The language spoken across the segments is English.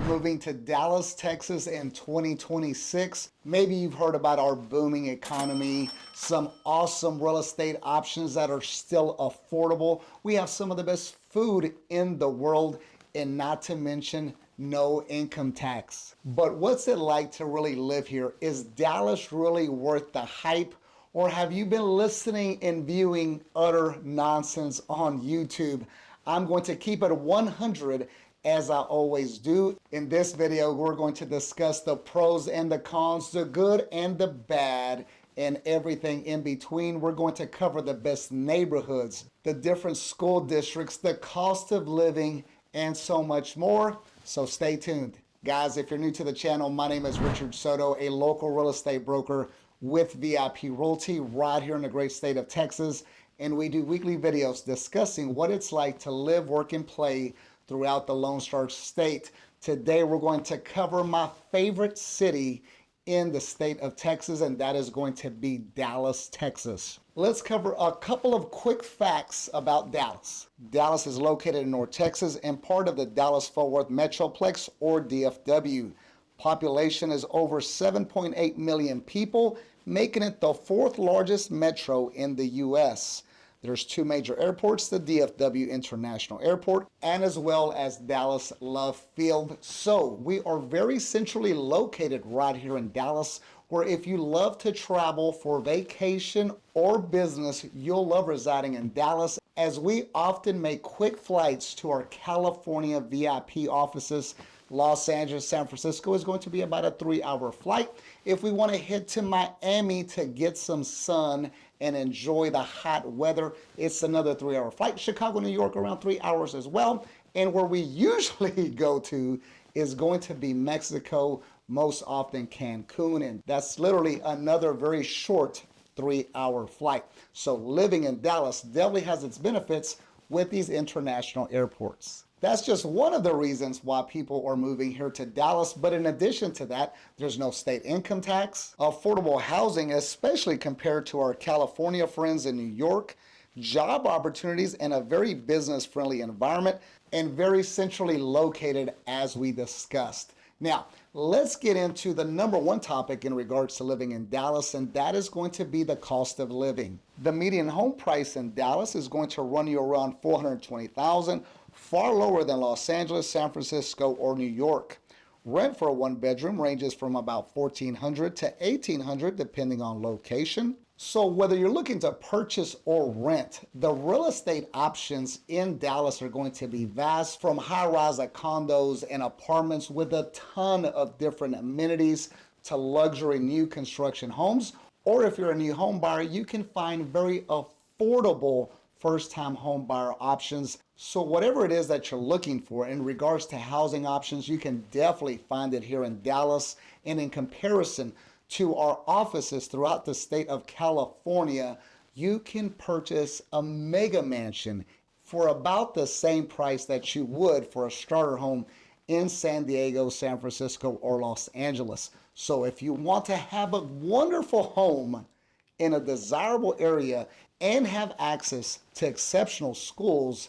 moving to Dallas, Texas in 2026. Maybe you've heard about our booming economy, some awesome real estate options that are still affordable. We have some of the best food in the world, and not to mention no income tax. But what's it like to really live here? Is Dallas really worth the hype? Or have you been listening and viewing utter nonsense on YouTube? I'm going to keep it 100 as I always do. In this video, we're going to discuss the pros and the cons, the good and the bad, and everything in between. We're going to cover the best neighborhoods, the different school districts, the cost of living, and so much more. So stay tuned. Guys, if you're new to the channel, my name is Richard Soto, a local real estate broker with VIP Realty right here in the great state of Texas. And we do weekly videos discussing what it's like to live, work, and play throughout the Lone Star State. Today, we're going to cover my favorite city in the state of Texas, and that is going to be Dallas, Texas. Let's cover a couple of quick facts about Dallas. Dallas is located in North Texas and part of the Dallas-Fort Worth Metroplex, or DFW. Population is over 7.8 million people, making it the fourth largest metro in the U.S. There's two major airports, the DFW International Airport and as well as Dallas Love Field. So we are very centrally located right here in Dallas, where if you love to travel for vacation or business, you'll love residing in Dallas, as we often make quick flights to our California VIP offices. Los Angeles, San Francisco is going to be about a 3-hour flight. If we want to head to Miami to get some sun and enjoy the hot weather, it's another 3-hour flight. Chicago, New York, around 3 hours as well. And where we usually go to is going to be Mexico, most often Cancun, and that's literally another very short 3-hour flight. So living in Dallas definitely has its benefits with these international airports. That's just one of the reasons why people are moving here to Dallas. But in addition to that, there's no state income tax, affordable housing, especially compared to our California friends in New York, job opportunities, and a very business-friendly environment, and very centrally located, as we discussed. Now, let's get into the number one topic in regards to living in Dallas, and that is going to be the cost of living. The median home price in Dallas is going to run you around $420,000, far lower than Los Angeles, San Francisco, or New York. Rent for a one-bedroom ranges from about $1,400 to $1,800 depending on location. So whether you're looking to purchase or rent, the real estate options in Dallas are going to be vast, from high-rise condos and apartments with a ton of different amenities to luxury new construction homes. Or if you're a new home buyer, you can find very affordable first-time home buyer options. So whatever it is that you're looking for in regards to housing options, you can definitely find it here in Dallas. And in comparison to our offices throughout the state of California, you can purchase a mega mansion for about the same price that you would for a starter home in San Diego, San Francisco, or Los Angeles. So if you want to have a wonderful home in a desirable area and have access to exceptional schools,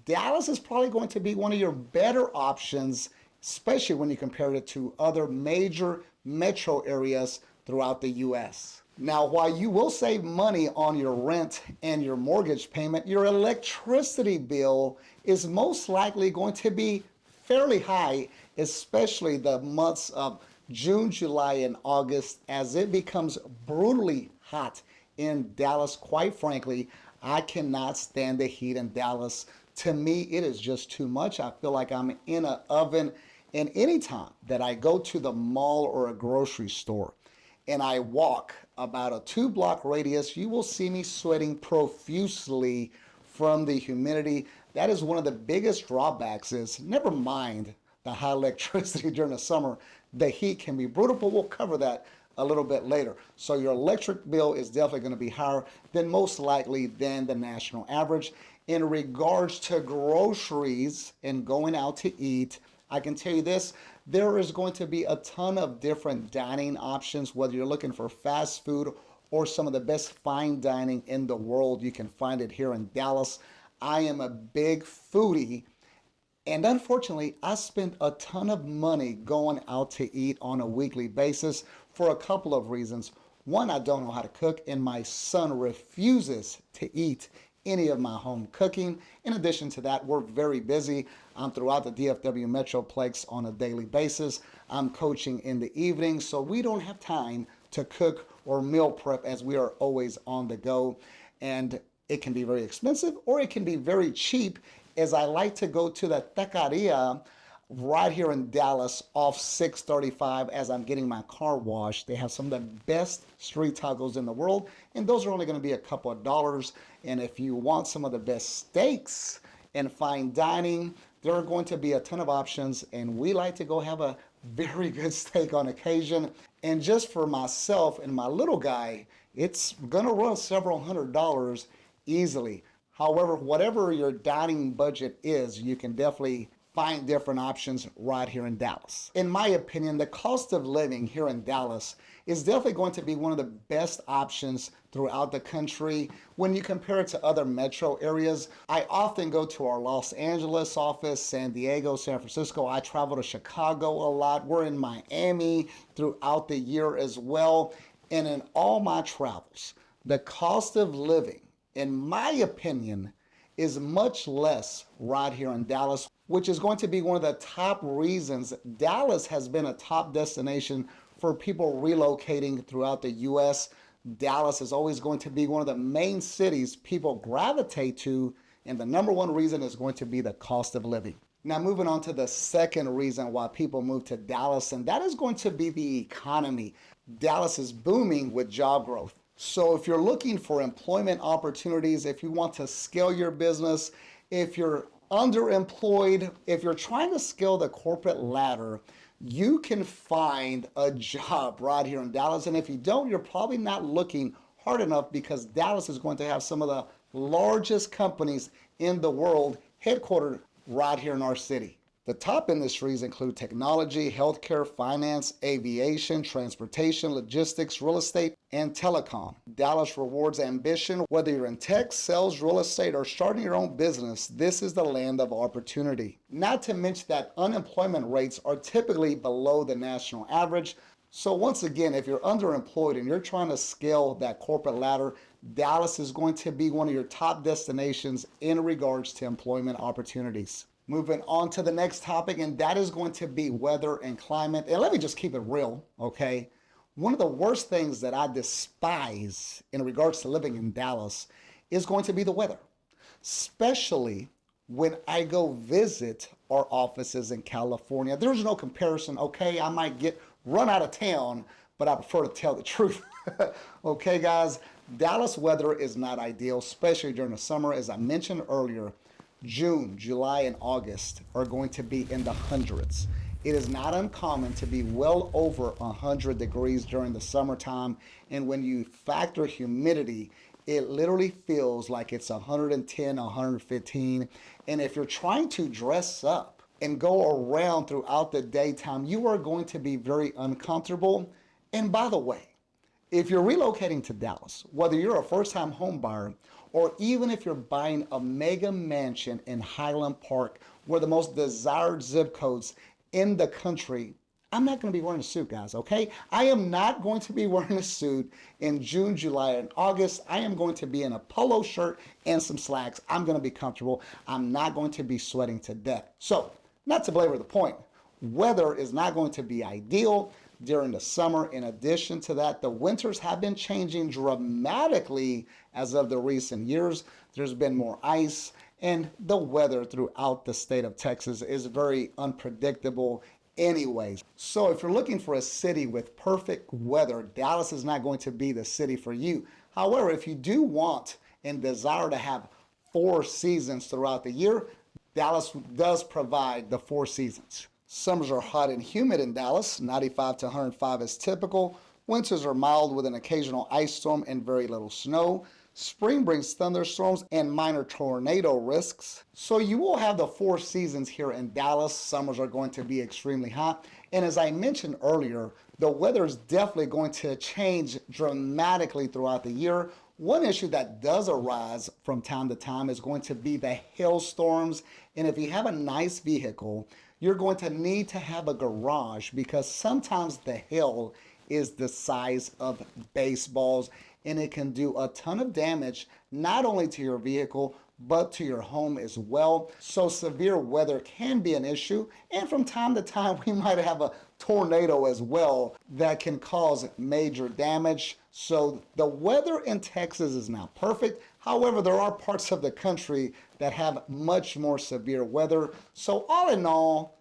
Dallas is probably going to be one of your better options, especially when you compare it to other major metro areas throughout the U.S. Now, while you will save money on your rent and your mortgage payment, your electricity bill is most likely going to be fairly high, especially the months of June, July, and August, as it becomes brutally hot in Dallas. Quite frankly, I cannot stand the heat in Dallas. To me, it is just too much. I feel like I'm in an oven. And anytime that I go to the mall or a grocery store and I walk about a 2-block radius, you will see me sweating profusely from the humidity. That is one of the biggest drawbacks. Is never mind the high electricity during the summer, the heat can be brutal, but we'll cover that a little bit later. So your electric bill is definitely going to be higher than most likely than the national average. In regards to groceries and going out to eat, I can tell you this, there is going to be a ton of different dining options, whether you're looking for fast food or some of the best fine dining in the world. You can find it here in Dallas. I am a big foodie, And unfortunately, I spend a ton of money going out to eat on a weekly basis for a couple of reasons. One, I don't know how to cook, and my son refuses to eat any of my home cooking. In addition to that, we're very busy. I'm throughout the DFW Metroplex on a daily basis. I'm coaching in the evening, so we don't have time to cook or meal prep as we are always on the go. And it can be very expensive or it can be very cheap, as I like to go to the taqueria right here in Dallas off 635 as I'm getting my car washed. They have some of the best street tacos in the world, and those are only going to be a couple of dollars. And if you want some of the best steaks and fine dining, there are going to be a ton of options, and we like to go have a very good steak on occasion. And just for myself and my little guy, it's going to run several $100s easily. However, whatever your dining budget is, you can definitely find different options right here in Dallas. In my opinion, the cost of living here in Dallas is definitely going to be one of the best options throughout the country when you compare it to other metro areas. I often go to our Los Angeles office, San Diego, San Francisco. I travel to Chicago a lot. We're in Miami throughout the year as well. And in all my travels, the cost of living, in my opinion, is much less right here in Dallas, which is going to be one of the top reasons Dallas has been a top destination for people relocating throughout the U.S. Dallas is always going to be one of the main cities people gravitate to, and the number one reason is going to be the cost of living. Now, moving on to the second reason why people move to Dallas, and that is going to be the economy. Dallas is booming with job growth. So if you're looking for employment opportunities, if you want to scale your business, if you're underemployed, if you're trying to scale the corporate ladder, you can find a job right here in Dallas. And if you don't, you're probably not looking hard enough, because Dallas is going to have some of the largest companies in the world headquartered right here in our city. The top industries include technology, healthcare, finance, aviation, transportation, logistics, real estate, and telecom. Dallas rewards ambition. Whether you're in tech, sales, real estate, or starting your own business, this is the land of opportunity. Not to mention that unemployment rates are typically below the national average. So once again, if you're underemployed and you're trying to scale that corporate ladder, Dallas is going to be one of your top destinations in regards to employment opportunities. Moving on to the next topic, and that is going to be weather and climate. And let me just keep it real, okay? One of the worst things that I despise in regards to living in Dallas is going to be the weather, especially when I go visit our offices in California. There's no comparison, okay? I might get run out of town, but I prefer to tell the truth. Okay, guys, Dallas weather is not ideal, especially during the summer. As I mentioned earlier, June, July, and August are going to be in the hundreds. It is not uncommon to be well over 100 degrees during the summertime, and when you factor humidity, it literally feels like it's 110, 115. And if you're trying to dress up and go around throughout the daytime, you are going to be very uncomfortable. And by the way, if you're relocating to Dallas, whether you're a first-time home buyer or even if you're buying a mega mansion in Highland Park, one of the most desired zip codes in the country, I'm not going to be wearing a suit, guys, okay? I am not going to be wearing a suit in June, July, and August. I am going to be in a polo shirt and some slacks. I'm going to be comfortable. I'm not going to be sweating to death. So, not to belabor the point, weather is not going to be ideal during the summer. In addition to that, the winters have been changing dramatically as of the recent years. There's been more ice, and the weather throughout the state of Texas is very unpredictable anyways. So if you're looking for a city with perfect weather, Dallas is not going to be the city for you. However, if you do want and desire to have 4 seasons throughout the year, Dallas does provide the 4 seasons. Summers are hot and humid in Dallas. 95 to 105 is typical. Winters are mild with an occasional ice storm and very little snow. Spring brings thunderstorms and minor tornado risks. So you will have the 4 seasons here in Dallas. Summers are going to be extremely hot. And as I mentioned earlier, the weather is definitely going to change dramatically throughout the year. One issue that does arise from time to time is going to be the hailstorms. And if you have a nice vehicle, you're going to need to have a garage because sometimes the hail is the size of baseballs and it can do a ton of damage not only to your vehicle but to your home as well. So severe weather can be an issue, and from time to time we might have a tornado as well that can cause major damage. So the weather in Texas is not perfect. However, there are parts of the country that have much more severe weather. So all in all,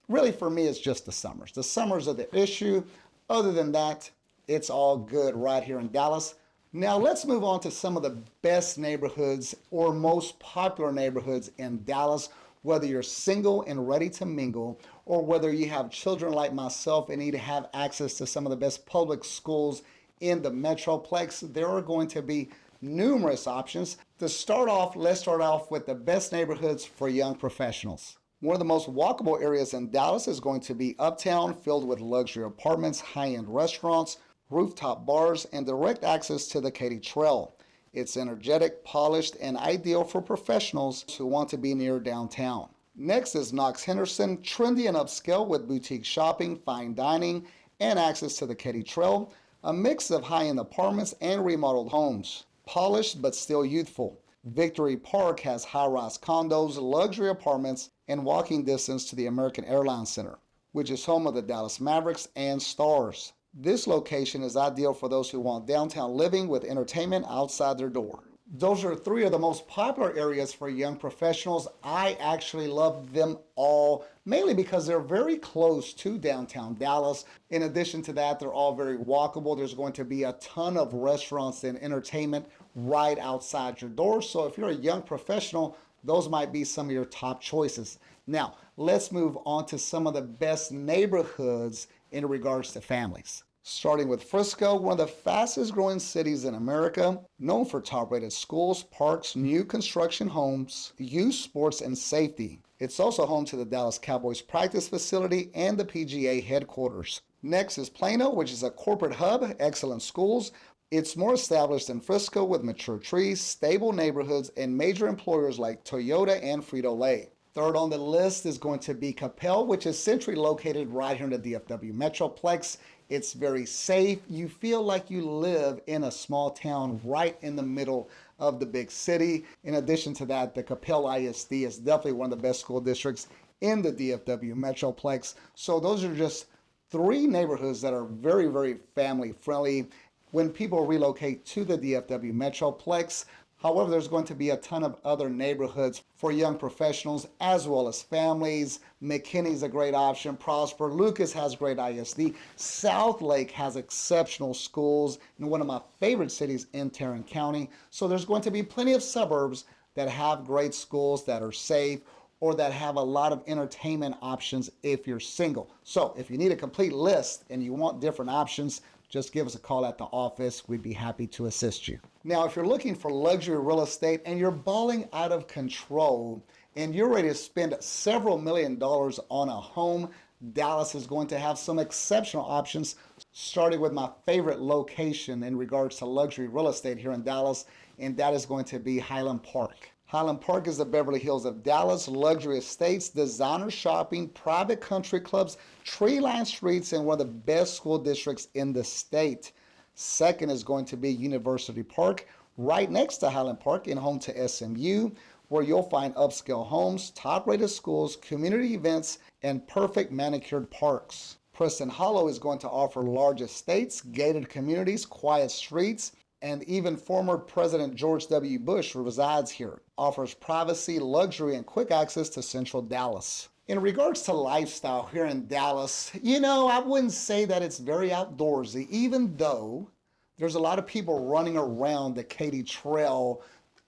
really for me it's just the summers. The summers are the issue. Other than that, it's all good right here in Dallas. Now let's move on to some of the best neighborhoods or most popular neighborhoods in Dallas, whether you're single and ready to mingle, or whether you have children like myself and need to have access to some of the best public schools in the Metroplex. There are going to be numerous options. To start off, let's start off with the best neighborhoods for young professionals. One of the most walkable areas in Dallas is going to be Uptown, filled with luxury apartments, high-end restaurants, rooftop bars, and direct access to the Katy Trail. It's energetic, polished, and ideal for professionals who want to be near downtown. Next is Knox Henderson, trendy and upscale with boutique shopping, fine dining, and access to the Katy Trail. A mix of high-end apartments and remodeled homes. Polished but still youthful. Victory Park has high-rise condos, luxury apartments, and walking distance to the American Airlines Center, which is home of the Dallas Mavericks and Stars. This location is ideal for those who want downtown living with entertainment outside their door. Those are three of the most popular areas for young professionals. I actually love them all, mainly because they're very close to downtown Dallas. In addition to that, they're all very walkable. There's going to be a ton of restaurants and entertainment right outside your door. So if you're a young professional, those might be some of your top choices. Now, let's move on to some of the best neighborhoods in regards to families. Starting with Frisco, one of the fastest growing cities in America, known for top-rated schools, parks, new construction homes, youth sports, and safety. It's also home to the Dallas Cowboys practice facility and the PGA headquarters. Next is Plano, which is a corporate hub, excellent schools. It's more established than Frisco with mature trees, stable neighborhoods, and major employers like Toyota and Frito-Lay. Third on the list is going to be Capel, which is centrally located right here in the DFW Metroplex. It's very safe. You feel like you live in a small town right in the middle of the big city. In addition to that, the Capel ISD is definitely one of the best school districts in the DFW Metroplex. So those are just three neighborhoods that are very, very family friendly when people relocate to the DFW Metroplex. However, there's going to be a ton of other neighborhoods for young professionals as well as families. McKinney's a great option. Prosper. Lucas has great ISD. Southlake has exceptional schools in one of my favorite cities in Tarrant County. So there's going to be plenty of suburbs that have great schools that are safe or that have a lot of entertainment options if you're single. So if you need a complete list and you want different options, just give us a call at the office. We'd be happy to assist you. Now, if you're looking for luxury real estate and you're balling out of control and you're ready to spend several $1 million on a home, Dallas is going to have some exceptional options, starting with my favorite location in regards to luxury real estate here in Dallas, and that is going to be Highland Park. Highland Park is the Beverly Hills of Dallas, luxury estates, designer shopping, private country clubs, tree-lined streets, and one of the best school districts in the state. Second is going to be University Park, right next to Highland Park and home to SMU, where you'll find upscale homes, top-rated schools, community events, and perfect manicured parks. Preston Hollow is going to offer large estates, gated communities, quiet streets, and even former President George W. Bush resides here. Offers privacy, luxury, and quick access to central Dallas. In regards to lifestyle here in Dallas, I wouldn't say that it's very outdoorsy, even though there's a lot of people running around the Katy Trail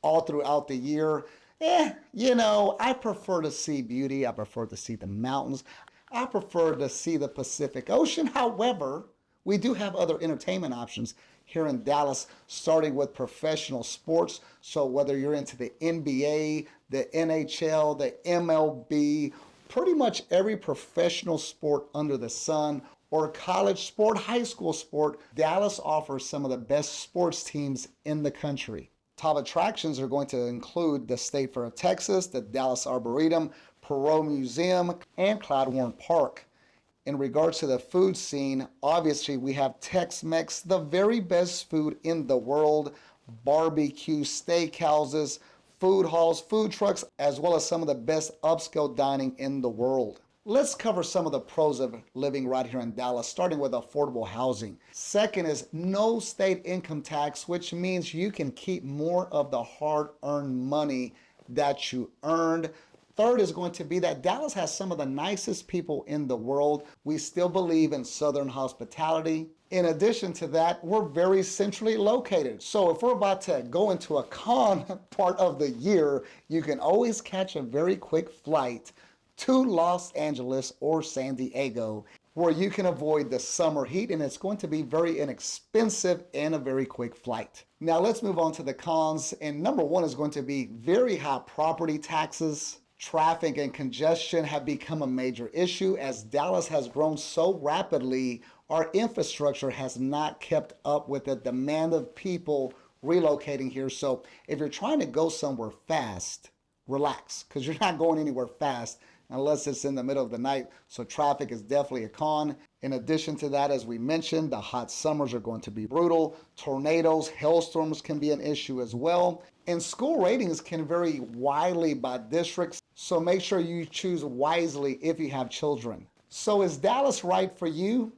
all throughout the year. I prefer to see beauty. I prefer to see the mountains. I prefer to see the Pacific Ocean. However, we do have other entertainment options here in Dallas, starting with professional sports. So whether you're into the NBA, the NHL, the MLB, pretty much every professional sport under the sun, or college sport, high school sport, Dallas offers some of the best sports teams in the country. Top attractions are going to include the State Fair of Texas, the Dallas Arboretum, Perot Museum, and Cloudhorn Park. In regards to the food scene, obviously we have Tex-Mex, the very best food in the world, barbecue, steakhouses, food halls, food trucks, as well as some of the best upscale dining in the world. Let's cover some of the pros of living right here in Dallas, starting with affordable housing. Second is no state income tax, which means you can keep more of the hard-earned money that you earned. Third is going to be that Dallas has some of the nicest people in the world. We still believe in Southern hospitality. In addition to that, we're very centrally located. So if we're about to go into a con part of the year, you can always catch a very quick flight to Los Angeles or San Diego, where you can avoid the summer heat, and it's going to be very inexpensive and a very quick flight. Now let's move on to the cons, and number one is going to be very high property taxes. Traffic and congestion have become a major issue. As Dallas has grown so rapidly, our infrastructure has not kept up with the demand of people relocating here. So if you're trying to go somewhere fast, relax, because you're not going anywhere fast unless it's in the middle of the night. So traffic is definitely a con. In addition to that, as we mentioned, the hot summers are going to be brutal. Tornadoes, hailstorms can be an issue as well. And school ratings can vary widely by districts, so make sure you choose wisely if you have children. So is Dallas right for you?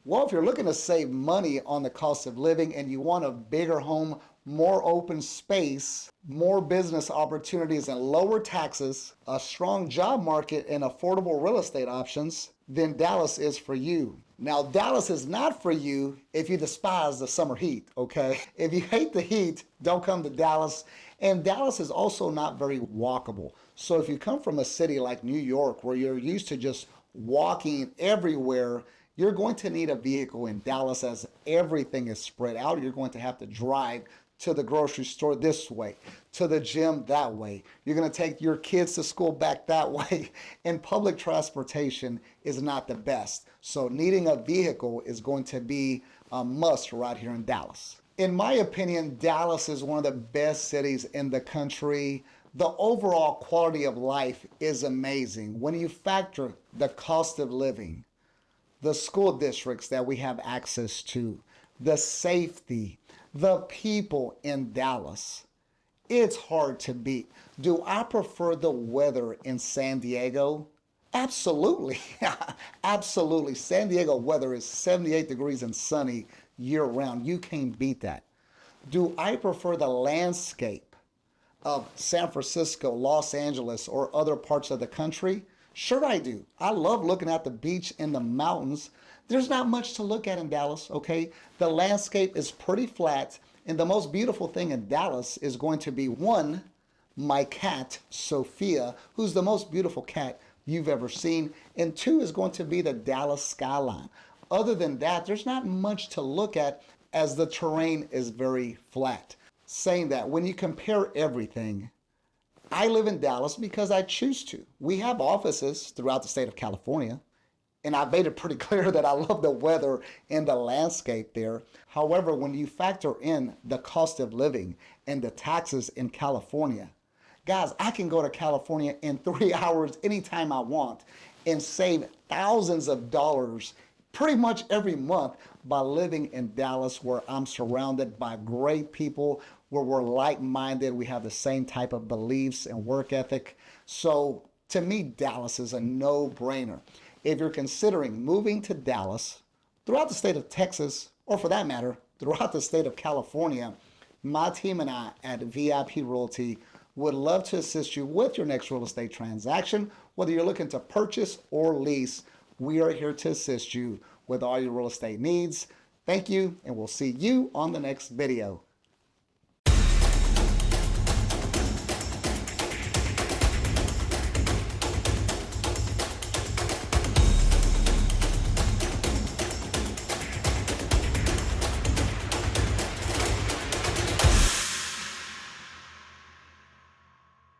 Well, if you're looking to save money on the cost of living and you want a bigger home, more open space, more business opportunities and lower taxes, a strong job market and affordable real estate options, then Dallas is for you. Now, Dallas is not for you if you despise the summer heat, okay? If you hate the heat, don't come to Dallas. And Dallas is also not very walkable. So if you come from a city like New York where you're used to just walking everywhere, you're going to need a vehicle in Dallas as everything is spread out. You're going to have to drive to the grocery store this way, to the gym that way. You're going to take your kids to school back that way. And public transportation is not the best. So needing a vehicle is going to be a must right here in Dallas. In my opinion, Dallas is one of the best cities in the country. The overall quality of life is amazing. When you factor the cost of living, the school districts that we have access to, the safety, the people in Dallas, it's hard to beat. Do I prefer the weather in San Diego? Absolutely. Absolutely. San Diego weather is 78 degrees and sunny year round. You can't beat that. Do I prefer the landscape of San Francisco, Los Angeles, or other parts of the country? Sure I do. I love looking at the beach and the mountains. There's not much to look at in Dallas, okay? The landscape is pretty flat, and the most beautiful thing in Dallas is going to be, one, my cat, Sophia, who's the most beautiful cat you've ever seen, and two is going to be the Dallas skyline. Other than that, there's not much to look at as the terrain is very flat. Saying that, when you compare everything, I live in Dallas because I choose to. We have offices throughout the state of California, and I've made it pretty clear that I love the weather and the landscape there. However, when you factor in the cost of living and the taxes in California, guys, I can go to California in 3 hours anytime I want and save thousands of dollars pretty much every month by living in Dallas, where I'm surrounded by great people, where we're like-minded, we have the same type of beliefs and work ethic. So to me, Dallas is a no-brainer. If you're considering moving to Dallas, throughout the state of Texas, or for that matter, throughout the state of California, my team and I at VIP Realty would love to assist you with your next real estate transaction. Whether you're looking to purchase or lease, we are here to assist you with all your real estate needs. Thank you, and we'll see you on the next video.